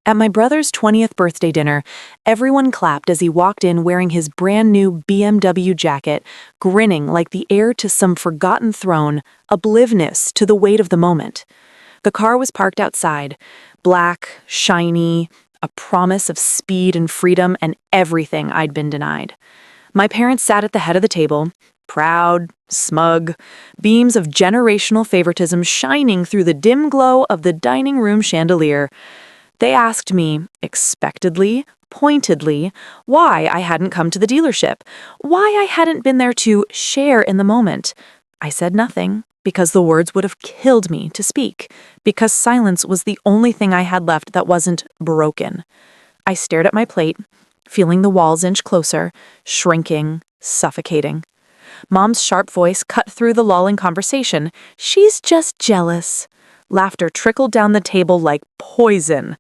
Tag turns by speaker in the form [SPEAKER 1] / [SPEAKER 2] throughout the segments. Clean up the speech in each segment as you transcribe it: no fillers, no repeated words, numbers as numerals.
[SPEAKER 1] At my brother's 20th birthday dinner, everyone clapped as he walked in wearing his brand new BMW jacket, grinning like the heir to some forgotten throne, oblivious to the weight of the moment. The car was parked outside, black, shiny, a promise of speed and freedom and everything I'd been denied. My parents sat at the head of the table, proud, smug, beams of generational favoritism shining through the dim glow of the dining room chandelier. They asked me, expectedly, pointedly, why I hadn't come to the dealership, why I hadn't been there to share in the moment. I said nothing, because the words would have killed me to speak, because silence was the only thing I had left that wasn't broken. I stared at my plate, feeling the walls inch closer, shrinking, suffocating. Mom's sharp voice cut through the lulling conversation. "She's just jealous." Laughter trickled down the table like poison.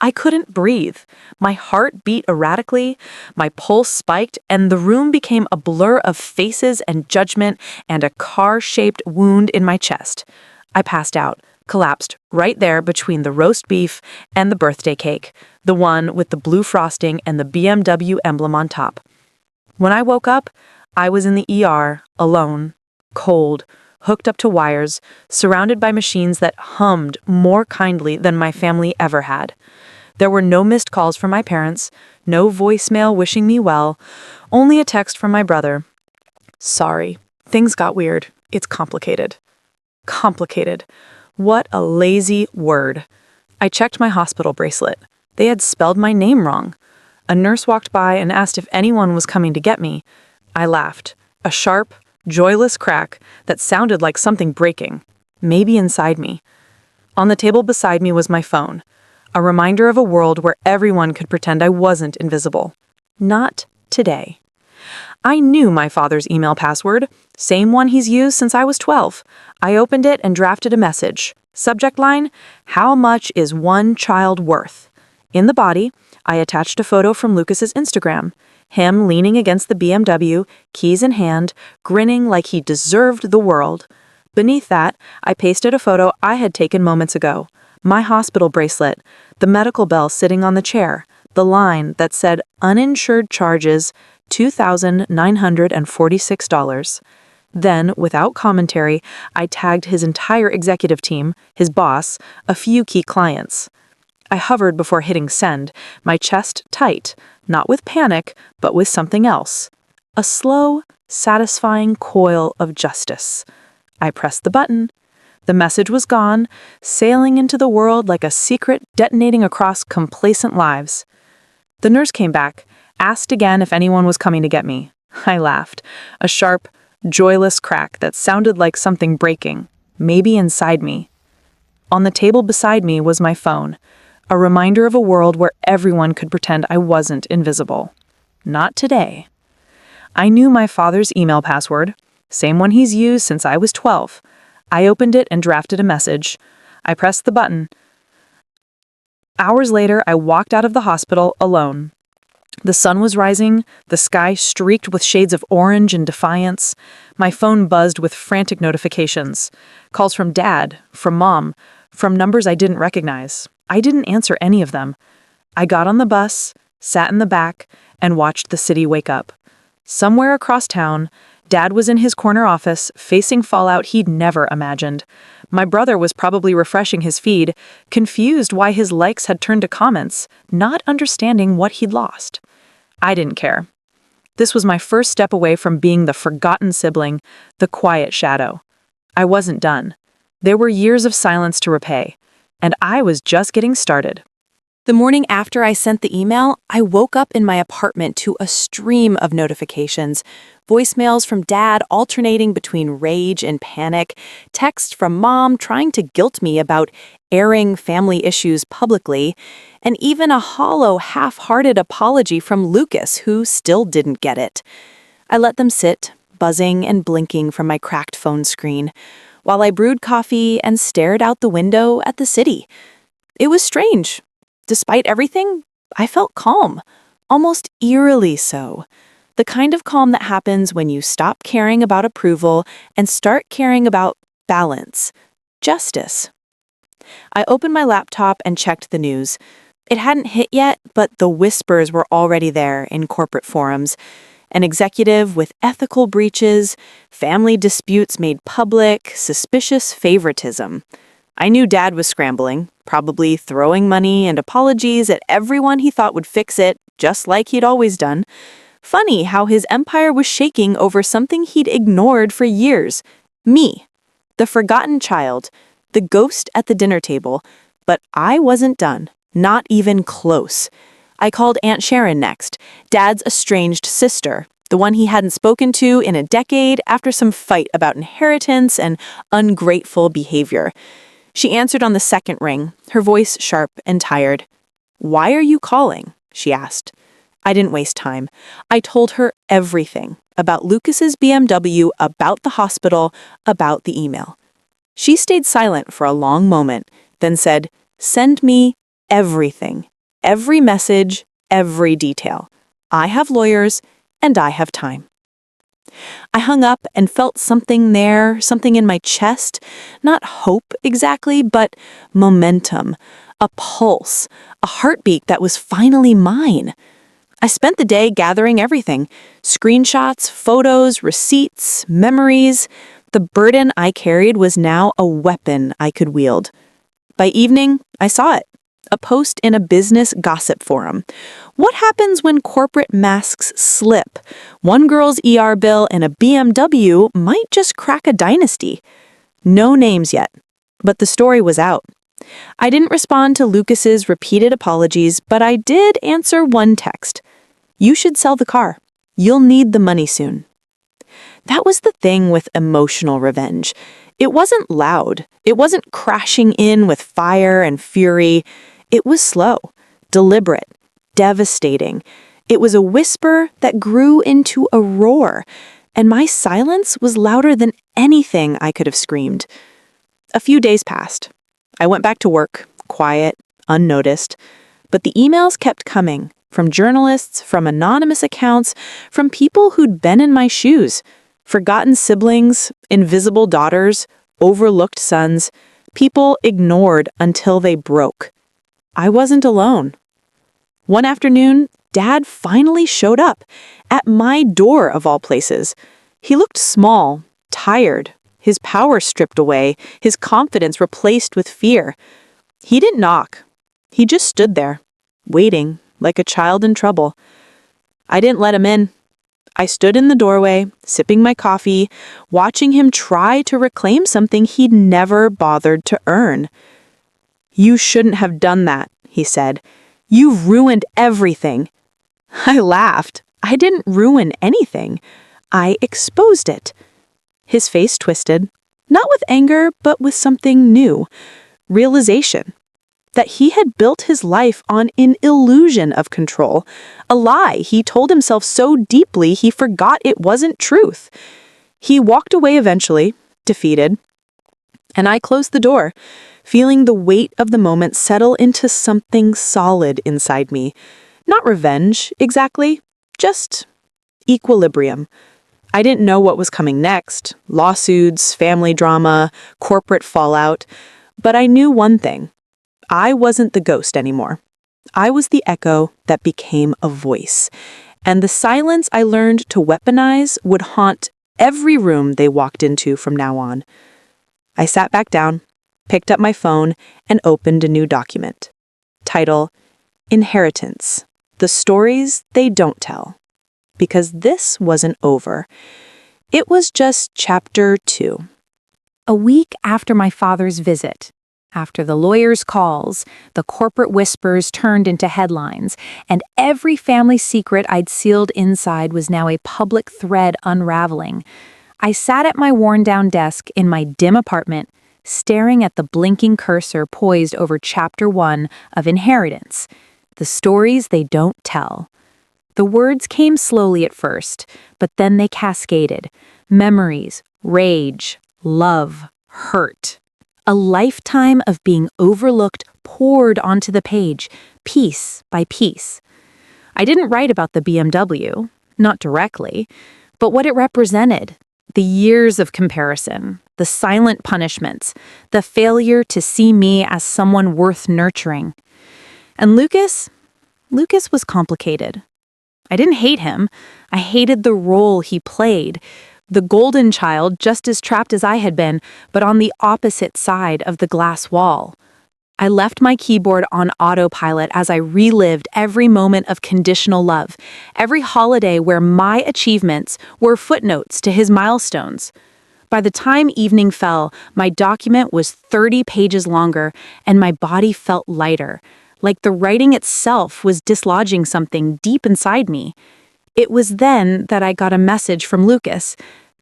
[SPEAKER 1] I couldn't breathe. My heart beat erratically, my pulse spiked, and the room became a blur of faces and judgment and a car-shaped wound in my chest. I passed out, collapsed right there between the roast beef and the birthday cake, the one with the blue frosting and the BMW emblem on top. When I woke up, I was in the ER, alone, cold, hooked up to wires, surrounded by machines that hummed more kindly than my family ever had. There were no missed calls from my parents, no voicemail wishing me well, only a text from my brother. "Sorry, things got weird. It's complicated." Complicated. What a lazy word. I checked my hospital bracelet. They had spelled my name wrong. A nurse walked by and asked if anyone was coming to get me. I laughed. A sharp, joyless crack that sounded like something breaking, maybe inside me. On the table beside me was my phone, a reminder of a world where everyone could pretend I wasn't invisible. Not today. I knew my father's email password, same one he's used since I was 12. I opened it and drafted a message. Subject line, "How much is one child worth?" In the body, I attached a photo from Lucas's Instagram. Him leaning against the BMW, keys in hand, grinning like he deserved the world. Beneath that, I pasted a photo I had taken moments ago. My hospital bracelet, the medical bell sitting on the chair, the line that said uninsured charges, $2,946. Then, without commentary, I tagged his entire executive team, his boss, a few key clients. I hovered before hitting send, my chest tight, not with panic, but with something else. A slow, satisfying coil of justice. I pressed the button. The message was gone, sailing into the world like a secret detonating across complacent lives. The nurse came back, asked again if anyone was coming to get me. I laughed, a sharp, joyless crack that sounded like something breaking, maybe inside me. On the table beside me was my phone, a reminder of a world where everyone could pretend I wasn't invisible. Not today. I knew my father's email password, same one he's used since I was 12. I opened it and drafted a message. I pressed the button. Hours later, I walked out of the hospital alone. The sun was rising, the sky streaked with shades of orange and defiance. My phone buzzed with frantic notifications. Calls from Dad, from Mom, from numbers I didn't recognize. I didn't answer any of them. I got on the bus, sat in the back, and watched the city wake up. Somewhere across town, Dad was in his corner office, facing fallout he'd never imagined. My brother was probably refreshing his feed, confused why his likes had turned to comments, not understanding what he'd lost. I didn't care. This was my first step away from being the forgotten sibling, the quiet shadow. I wasn't done. There were years of silence to repay, and I was just getting started. The morning after I sent the email, I woke up in my apartment to a stream of notifications, voicemails from Dad alternating between rage and panic, texts from Mom trying to guilt me about airing family issues publicly, and even a hollow, half-hearted apology from Lucas, who still didn't get it. I let them sit, buzzing and blinking from my cracked phone screen, while I brewed coffee and stared out the window at the city. It was strange. Despite everything, I felt calm, almost eerily so. The kind of calm that happens when you stop caring about approval and start caring about balance, justice. I opened my laptop and checked the news. It hadn't hit yet, but the whispers were already there in corporate forums. An executive with ethical breaches, family disputes made public, suspicious favoritism. I knew Dad was scrambling, probably throwing money and apologies at everyone he thought would fix it, just like he'd always done. Funny how his empire was shaking over something he'd ignored for years. Me, the forgotten child, the ghost at the dinner table. But I wasn't done, not even close. I called Aunt Sharon next, Dad's estranged sister, the one he hadn't spoken to in a decade after some fight about inheritance and ungrateful behavior. She answered on the second ring, her voice sharp and tired. "Why are you calling?" she asked. I didn't waste time. I told her everything about Lucas's BMW, about the hospital, about the email. She stayed silent for a long moment, then said, "Send me everything, every message, every detail. I have lawyers, and I have time." I hung up and felt something there, something in my chest. Not hope exactly, but momentum, a pulse, a heartbeat that was finally mine. I spent the day gathering everything: screenshots, photos, receipts, memories. The burden I carried was now a weapon I could wield. By evening, I saw it. A post in a business gossip forum. What happens when corporate masks slip? One girl's ER bill and a BMW might just crack a dynasty. No names yet, but the story was out. I didn't respond to Lucas's repeated apologies, but I did answer one text. "You should sell the car. You'll need the money soon." That was the thing with emotional revenge. It wasn't loud. It wasn't crashing in with fire and fury. It was slow, deliberate, devastating. It was a whisper that grew into a roar, and my silence was louder than anything I could have screamed. A few days passed. I went back to work, quiet, unnoticed, but the emails kept coming, from journalists, from anonymous accounts, from people who'd been in my shoes. Forgotten siblings, invisible daughters, overlooked sons, people ignored until they broke. I wasn't alone. One afternoon, Dad finally showed up, at my door of all places. He looked small, tired, his power stripped away, his confidence replaced with fear. He didn't knock. He just stood there, waiting, like a child in trouble. I didn't let him in. I stood in the doorway, sipping my coffee, watching him try to reclaim something he'd never bothered to earn. "You shouldn't have done that," he said. "You've ruined everything." I laughed. I didn't ruin anything. I exposed it. His face twisted, not with anger, but with something new. Realization. That he had built his life on an illusion of control, a lie he told himself so deeply he forgot it wasn't truth. He walked away eventually, defeated, and I closed the door, feeling the weight of the moment settle into something solid inside me. Not revenge, exactly, just equilibrium. I didn't know what was coming next: lawsuits, family drama, corporate fallout, but I knew one thing. I wasn't the ghost anymore. I was the echo that became a voice, and the silence I learned to weaponize would haunt every room they walked into from now on. I sat back down, picked up my phone, and opened a new document. Title: Inheritance: The Stories They Don't Tell. Because this wasn't over. It was just chapter 2.
[SPEAKER 2] A week after my father's visit, after the lawyer's calls, the corporate whispers turned into headlines, and every family secret I'd sealed inside was now a public thread unraveling, I sat at my worn-down desk in my dim apartment, staring at the blinking cursor poised over Chapter 1 of Inheritance, The Stories They Don't Tell. The words came slowly at first, but then they cascaded. Memories, rage, love, hurt. A lifetime of being overlooked poured onto the page, piece by piece. I didn't write about the BMW, not directly, but what it represented. The years of comparison, the silent punishments, the failure to see me as someone worth nurturing. And Lucas was complicated. I didn't hate him. I hated the role he played. The golden child, just as trapped as I had been, but on the opposite side of the glass wall. I left my keyboard on autopilot as I relived every moment of conditional love, every holiday where my achievements were footnotes to his milestones. By the time evening fell, my document was 30 pages longer, and my body felt lighter, like the writing itself was dislodging something deep inside me. It was then that I got a message from Lucas.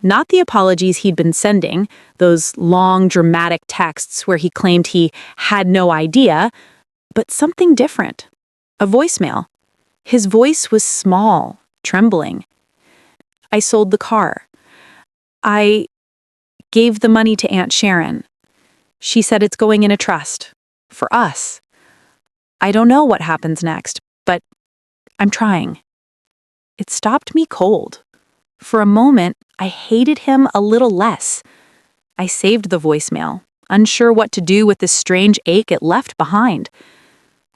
[SPEAKER 2] Not the apologies he'd been sending, those long, dramatic texts where he claimed he had no idea, but something different. A voicemail. His voice was small, trembling. I sold the car. I gave the money to Aunt Sharon. She said it's going in a trust. For us. I don't know what happens next, but I'm trying. It stopped me cold. For a moment, I hated him a little less. I saved the voicemail, unsure what to do with the strange ache it left behind.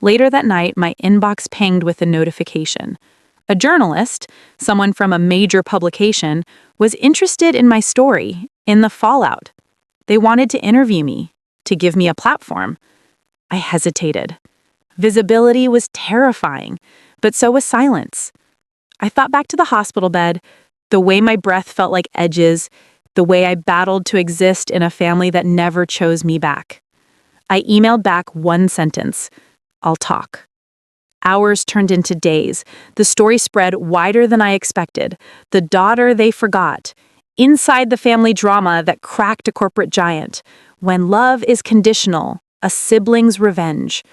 [SPEAKER 2] Later that night, my inbox pinged with a notification. A journalist, someone from a major publication, was interested in my story, in the fallout. They wanted to interview me, to give me a platform. I hesitated. Visibility was terrifying, but so was silence. I thought back to the hospital bed, the way my breath felt like edges, the way I battled to exist in a family that never chose me back. I emailed back one sentence: I'll talk. Hours turned into days. The story spread wider than I expected. The daughter they forgot. Inside the family drama that cracked a corporate giant. When love is conditional, a sibling's revenge.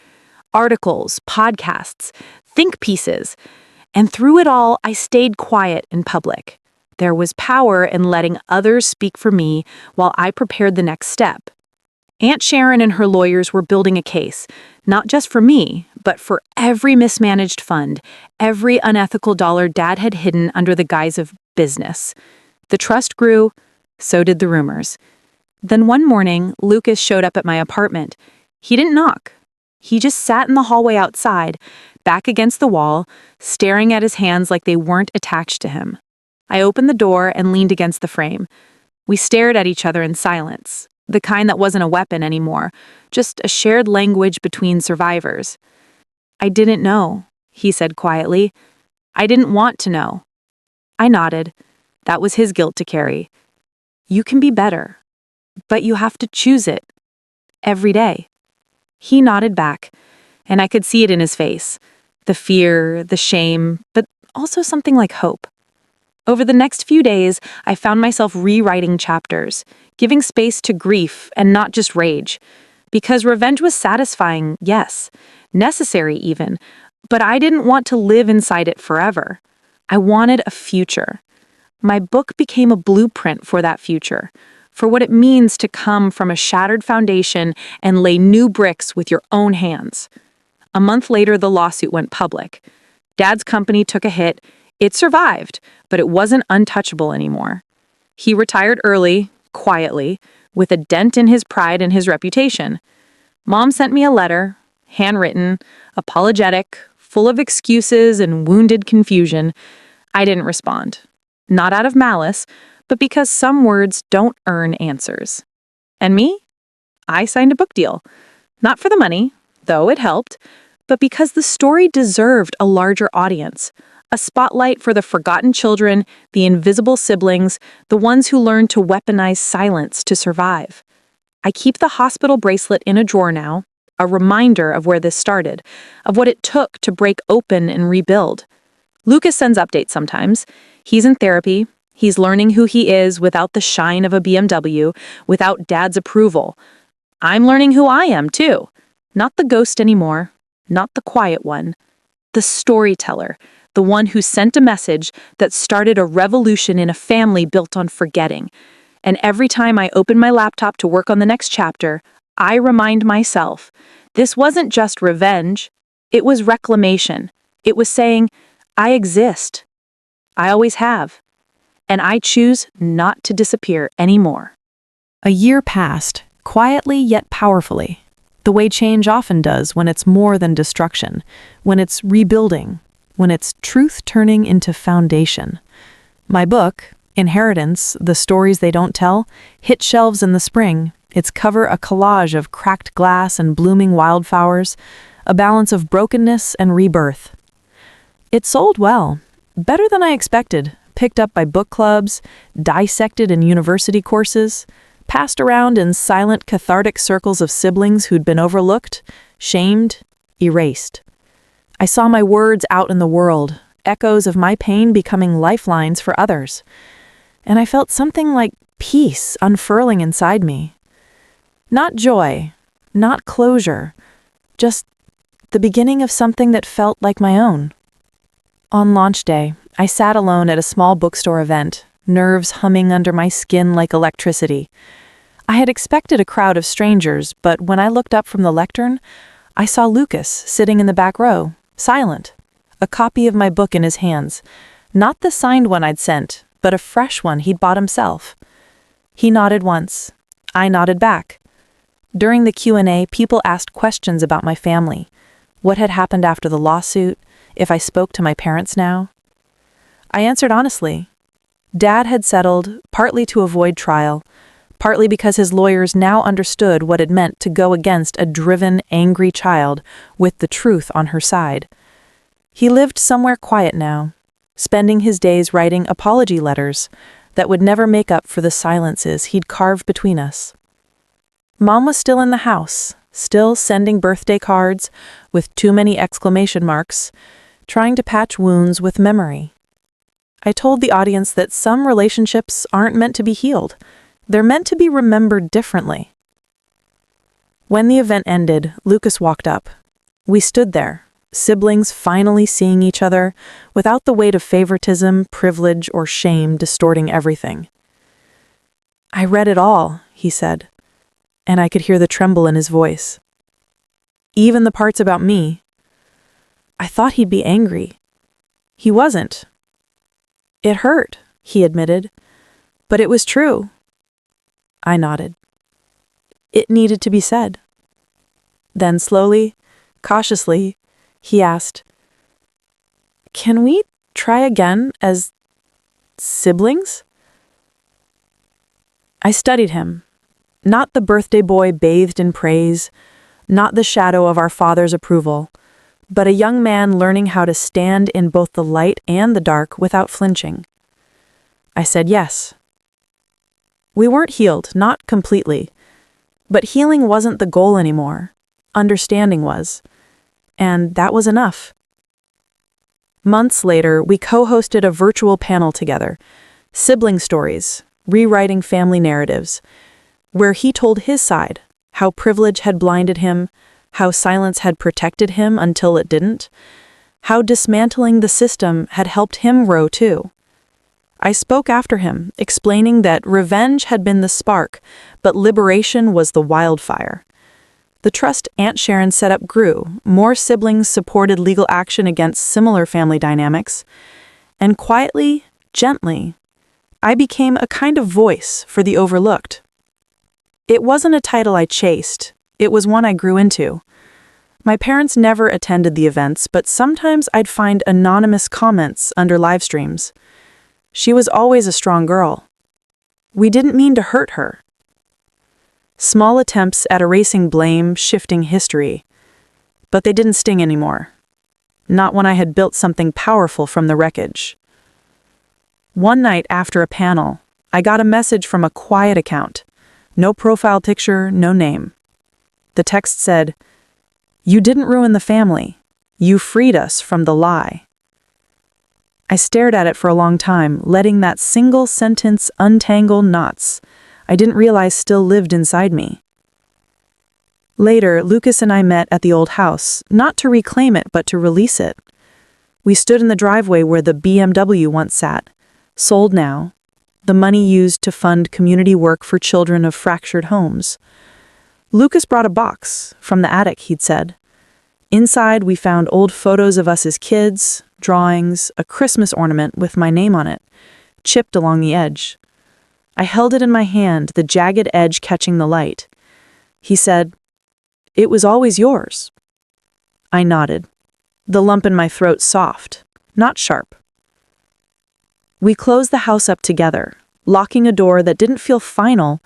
[SPEAKER 2] Articles, podcasts, think pieces. And through it all, I stayed quiet in public. There was power in letting others speak for me while I prepared the next step. Aunt Sharon and her lawyers were building a case, not just for me, but for every mismanaged fund, every unethical dollar Dad had hidden under the guise of business. The trust grew, so did the rumors. Then one morning, Lucas showed up at my apartment. He didn't knock. He just sat in the hallway outside, back against the wall, staring at his hands like they weren't attached to him. I opened the door and leaned against the frame. We stared at each other in silence, the kind that wasn't a weapon anymore, just a shared language between survivors. I didn't know, he said quietly. I didn't want to know. I nodded. That was his guilt to carry. You can be better, but you have to choose it. Every day. He nodded back, and I could see it in his face. The fear, the shame, but also something like hope. Over the next few days, I found myself rewriting chapters, giving space to grief and not just rage. Because revenge was satisfying, yes, necessary even, but I didn't want to live inside it forever. I wanted a future. My book became a blueprint for that future, for what it means to come from a shattered foundation and lay new bricks with your own hands. A month later, the lawsuit went public. Dad's company took a hit. It survived, but it wasn't untouchable anymore. He retired early, quietly, with a dent in his pride and his reputation. Mom sent me a letter, handwritten, apologetic, full of excuses and wounded confusion. I didn't respond. Not out of malice, but because some words don't earn answers. And me? I signed a book deal. Not for the money, though it helped, but because the story deserved a larger audience. A spotlight for the forgotten children, the invisible siblings, the ones who learned to weaponize silence to survive. I keep the hospital bracelet in a drawer now, a reminder of where this started, of what it took to break open and rebuild. Lucas sends updates sometimes. He's in therapy. He's learning who he is without the shine of a BMW, without Dad's approval. I'm learning who I am, too. Not the ghost anymore, not the quiet one. The storyteller, the one who sent a message that started a revolution in a family built on forgetting. And every time I open my laptop to work on the next chapter, I remind myself, this wasn't just revenge, it was reclamation. It was saying, I exist. I always have. And I choose not to disappear anymore.
[SPEAKER 1] A year passed, quietly yet powerfully. the way change often does when it's more than destruction, when it's rebuilding, when it's truth turning into foundation. My book, Inheritance, The Stories They Don't Tell, hit shelves in the spring, its cover a collage of cracked glass and blooming wildflowers, a balance of brokenness and rebirth. It sold well, better than I expected, picked up by book clubs, dissected in university courses, passed around in silent, cathartic circles of siblings who'd been overlooked, shamed, erased. I saw my words out in the world, echoes of my pain becoming lifelines for others. And I felt something like peace unfurling inside me. Not joy, not closure, just the beginning of something that felt like my own. On launch day, I sat alone at a small bookstore event, nerves humming under my skin like electricity. I had expected a crowd of strangers, but when I looked up from the lectern, I saw Lucas sitting in the back row, silent, a copy of my book in his hands, not the signed one I'd sent, but a fresh one he'd bought himself. He nodded once. I nodded back. During the Q&A, people asked questions about my family, what had happened after the lawsuit, if I spoke to my parents now. I answered honestly. Dad had settled, partly to avoid trial, partly because his lawyers now understood what it meant to go against a driven, angry child with the truth on her side. He lived somewhere quiet now, spending his days writing apology letters that would never make up for the silences he'd carved between us. Mom was still in the house, still sending birthday cards with too many exclamation marks, trying to patch wounds with memory. I told the audience that some relationships aren't meant to be healed. They're meant to be remembered differently. When the event ended, Lucas walked up. We stood there, siblings finally seeing each other, without the weight of favoritism, privilege, or shame distorting everything. I read it all, he said, and I could hear the tremble in his voice. Even the parts about me. I thought he'd be angry. He wasn't. It hurt, he admitted, but it was true. I nodded. It needed to be said. Then slowly, cautiously, he asked, "Can we try again as siblings?" I studied him, not the birthday boy bathed in praise, not the shadow of our father's approval, but a young man learning how to stand in both the light and the dark without flinching. I said yes. We weren't healed, not completely, but healing wasn't the goal anymore. Understanding was, and that was enough. Months later, we co-hosted a virtual panel together, Sibling Stories, Rewriting Family Narratives, where he told his side, how privilege had blinded him, how silence had protected him until it didn't, how dismantling the system had helped him grow too. I spoke after him, explaining that revenge had been the spark, but liberation was the wildfire. The trust Aunt Sharon set up grew, more siblings supported legal action against similar family dynamics, and quietly, gently, I became a kind of voice for the overlooked. It wasn't a title I chased, it was one I grew into. My parents never attended the events, but sometimes I'd find anonymous comments under live streams. She was always a strong girl. We didn't mean to hurt her. Small attempts at erasing blame, shifting history. But they didn't sting anymore. Not when I had built something powerful from the wreckage. One night after a panel, I got a message from a quiet account. No profile picture, no name. The text said, "You didn't ruin the family. You freed us from the lie." I stared at it for a long time, letting that single sentence untangle knots I didn't realize still lived inside me. Later, Lucas and I met at the old house, not to reclaim it, but to release it. We stood in the driveway where the BMW once sat, sold now, the money used to fund community work for children of fractured homes. Lucas brought a box from the attic, he'd said. Inside, we found old photos of us as kids, drawings, a Christmas ornament with my name on it, chipped along the edge. I held it in my hand, the jagged edge catching the light. He said, It was always yours." I nodded, the lump in my throat soft, not sharp. We closed the house up together, locking a door that didn't feel final,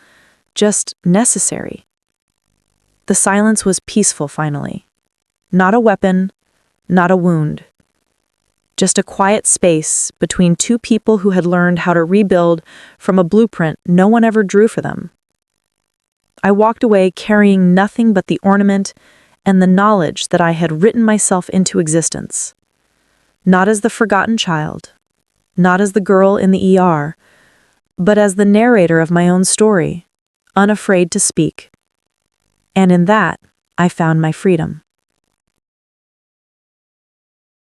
[SPEAKER 1] just necessary. The silence was peaceful finally. Not a weapon, not a wound. Just a quiet space between two people who had learned how to rebuild from a blueprint no one ever drew for them. I walked away carrying nothing but the ornament and the knowledge that I had written myself into existence. Not as the forgotten child, not as the girl in the ER, but as the narrator of my own story, unafraid to speak. And in that, I found my freedom.